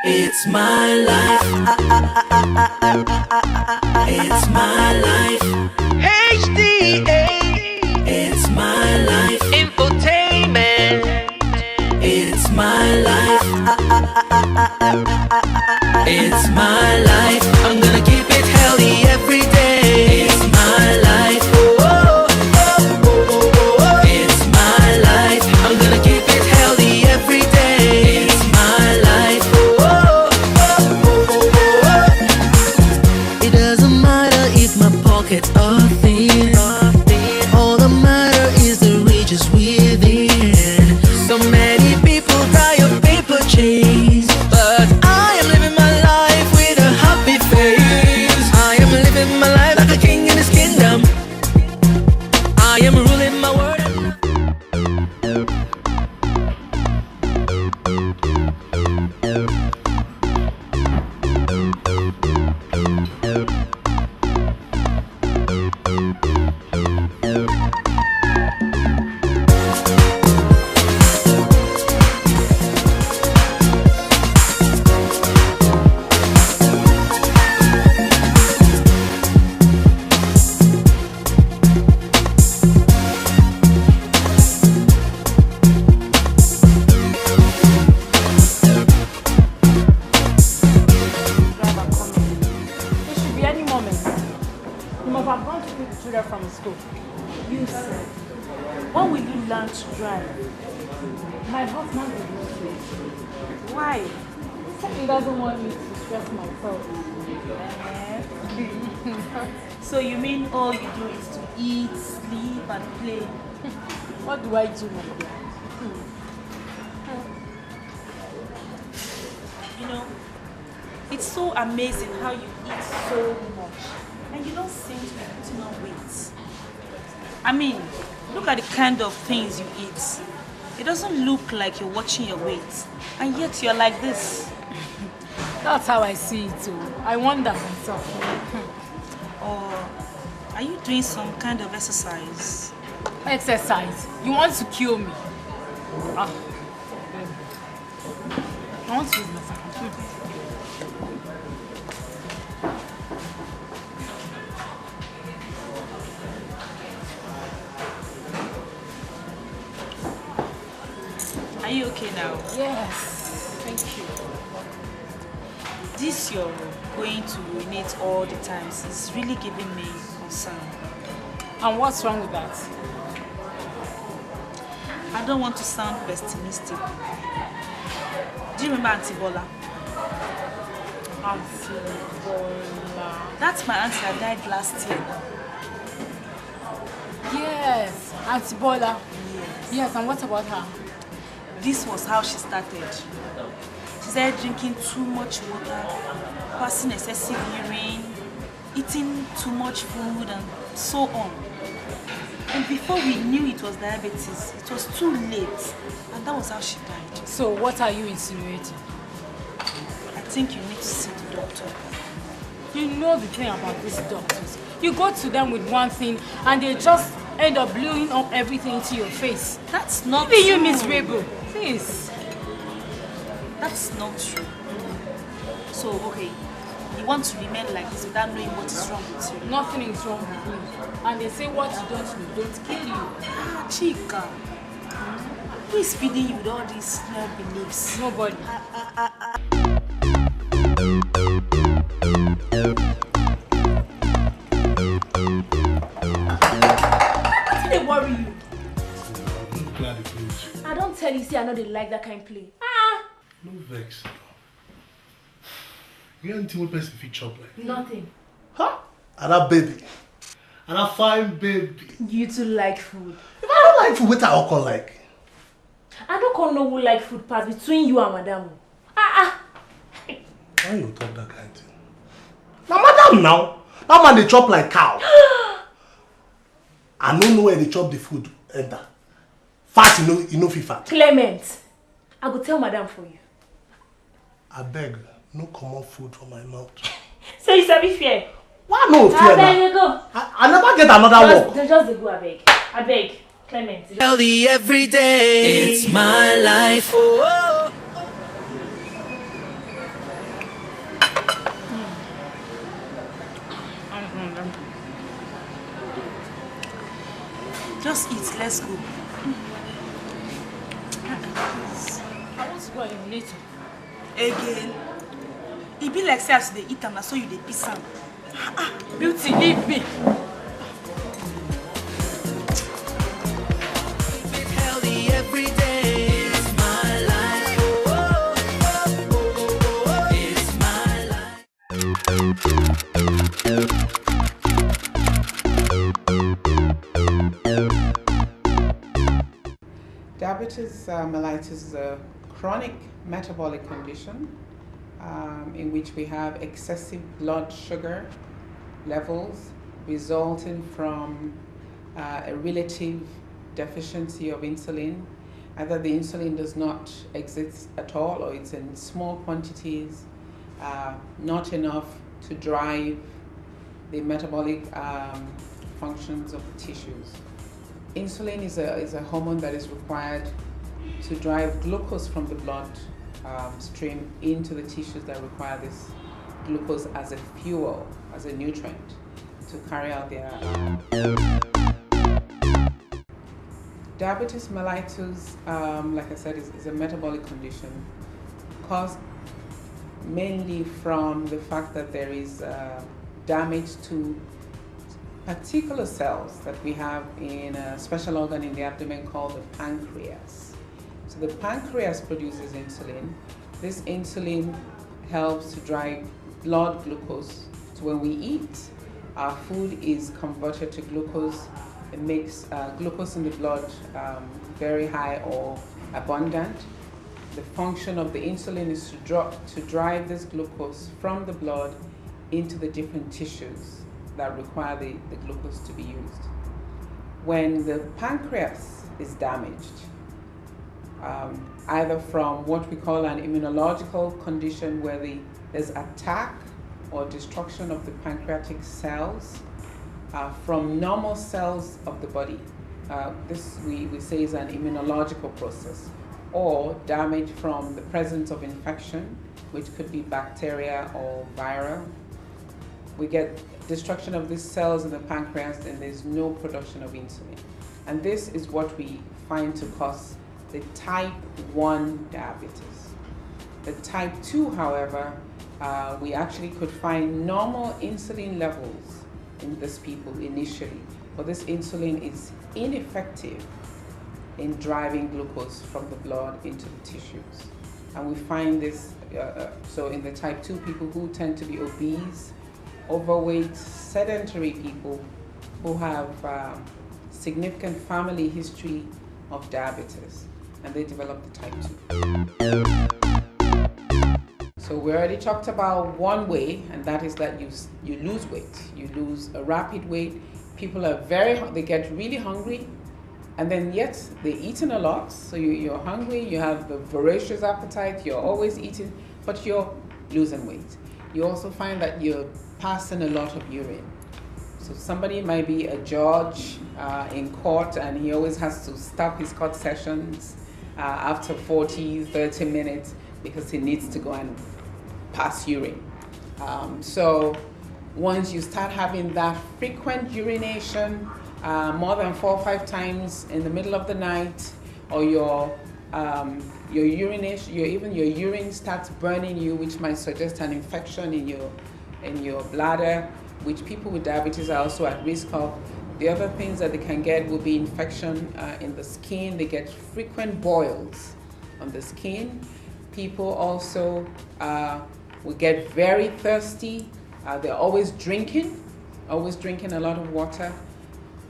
It's my life. It's my life. HDA. It's my life. Infotainment. It's my life. It's my life. I'm gonna keep it healthy every day. It's my life. It's my life. I'm gonna keep it healthy every day. It's my life. It doesn't matter if my pockets are thin. All that matter is the riches within. So many people die of paper chase, but I am living my life with a happy face. I am living my life like a king in his kingdom. I am ruling my world. So you mean all you do is to eat, sleep, and play? What do I do, my dear? You know, it's so amazing how you eat so much, and you don't seem to be putting on weight. I mean, look at the kind of things you eat. It doesn't look like you're watching your weight, and yet you're like this. That's how I see it too. I wonder myself. Or are you doing some kind of exercise? Exercise? You want to kill me? I want to use my phone. Are you okay now? Yes, thank you. This you're going to urinate all the time is really giving me concern. And what's wrong with that? I don't want to sound pessimistic. Do you remember Auntie Bola? Auntie Bola. That's my auntie that died last year. Yes, Auntie Bola. Yes, and what about her? This was how she started. She started drinking too much water, passing excessive urine, eating too much food, and so on. And before we knew it was diabetes, it was too late, and that was how she died. So what are you insinuating? I think you need to see the doctor. You know the thing about these doctors. You go to them with one thing, and they just end up blowing up everything into your face. That's not true. you miserable. Please. That's not true. So, okay, you want to remain like this without knowing what is wrong with you? Nothing is wrong with me. And they say what you don't know, don't kill you. Chika, who is feeding you with all these snare beliefs? Nobody. What did they worry you? I'm glad it is. I don't tell you, see, I know they like that kind of play. No vex. You got anything with person if you chop like? Nothing. Huh? And that baby. And that fine baby. You two like food. If I don't like food, what I call like? I don't call no who like food pass between you and madam. Why you talk that kind of thing? Now madam now. That man they chop like cow. I don't know where they chop the food enter. Fat you know fit fat. Clement, I go tell madam for you. I beg, no common food from my mouth. So you sabi fear? Why no fear? I beg you go. I never get another work. Just go, I beg. I beg. Clement. Healthy every day. It's my life. Just eat, let's go. I want to go and urinate. Again. It be like say as they eat and so you dey piss am. Beauty, leave me. Healthy every day. It's my life. It's my life. Diabetes mellitus is a chronic metabolic condition in which we have excessive blood sugar levels resulting from a relative deficiency of insulin. Either the insulin does not exist at all or it's in small quantities, not enough to drive the metabolic functions of the tissues. Insulin is a hormone that is required to drive glucose from the blood stream into the tissues that require this glucose as a fuel, as a nutrient to carry out their diabetes mellitus, like I said, is a metabolic condition caused mainly from the fact that there is damage to particular cells that we have in a special organ in the abdomen called the pancreas. So the pancreas produces insulin. This insulin helps to drive blood glucose. So when we eat, our food is converted to glucose. It makes glucose in the blood very high or abundant. The function of the insulin is to drive this glucose from the blood into the different tissues that require the glucose to be used. When the pancreas is damaged, either from what we call an immunological condition where there's attack or destruction of the pancreatic cells from normal cells of the body, this we say is an immunological process, or damage from the presence of infection, which could be bacteria or viral. We get destruction of these cells in the pancreas and there's no production of insulin. And this is what we find to cause the type 1 diabetes. The type 2, however, we actually could find normal insulin levels in these people initially, but this insulin is ineffective in driving glucose from the blood into the tissues. And we find this, so in the type 2 people who tend to be obese, overweight, sedentary people who have significant family history of diabetes, and they develop the type 2. So we already talked about one way, and that is that you lose weight. You lose a rapid weight. People are they get really hungry, and then yet they're eating a lot. So you're hungry, you have the voracious appetite, you're always eating, but you're losing weight. You also find that you're passing a lot of urine. So somebody might be a judge in court and he always has to stop his court sessions after 30 minutes because he needs to go and pass urine. So once you start having that frequent urination, more than 4 or 5 times in the middle of the night, or your urination, your urine starts burning you, which might suggest an infection in your bladder, which people with diabetes are also at risk of. The other things that they can get will be infection in the skin. They get frequent boils on the skin. People also will get very thirsty. They're always drinking a lot of water.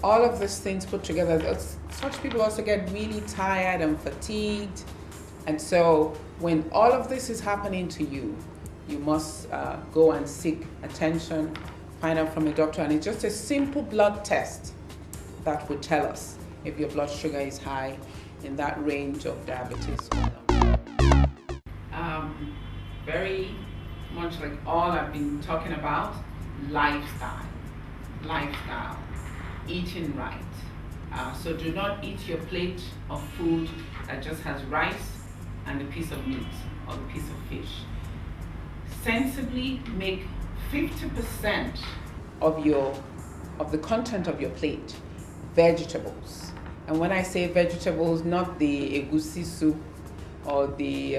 All of these things put together, such people also get really tired and fatigued. And so when all of this is happening to you, you must go and seek attention, find out from a doctor. And it's just a simple blood test that would tell us if your blood sugar is high in that range of diabetes or not. Very much like all I've been talking about, lifestyle, eating right. So do not eat your plate of food that just has rice and a piece of meat or a piece of fish. Sensibly make 50% of the content of your plate vegetables. And when I say vegetables, not the egusi soup or the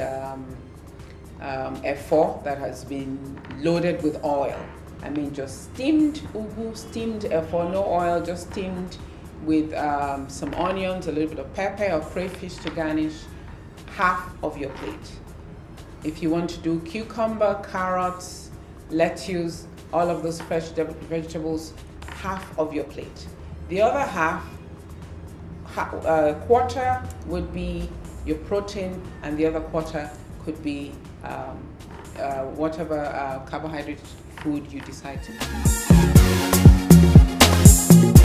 efo that has been loaded with oil. I mean just steamed ugu, steamed efo, no oil, just steamed with some onions, a little bit of pepper or crayfish to garnish, half of your plate. If you want to do cucumber, carrots, lettuce, all of those fresh vegetables, half of your plate. The other half, quarter would be your protein, and the other quarter could be whatever carbohydrate food you decide to eat.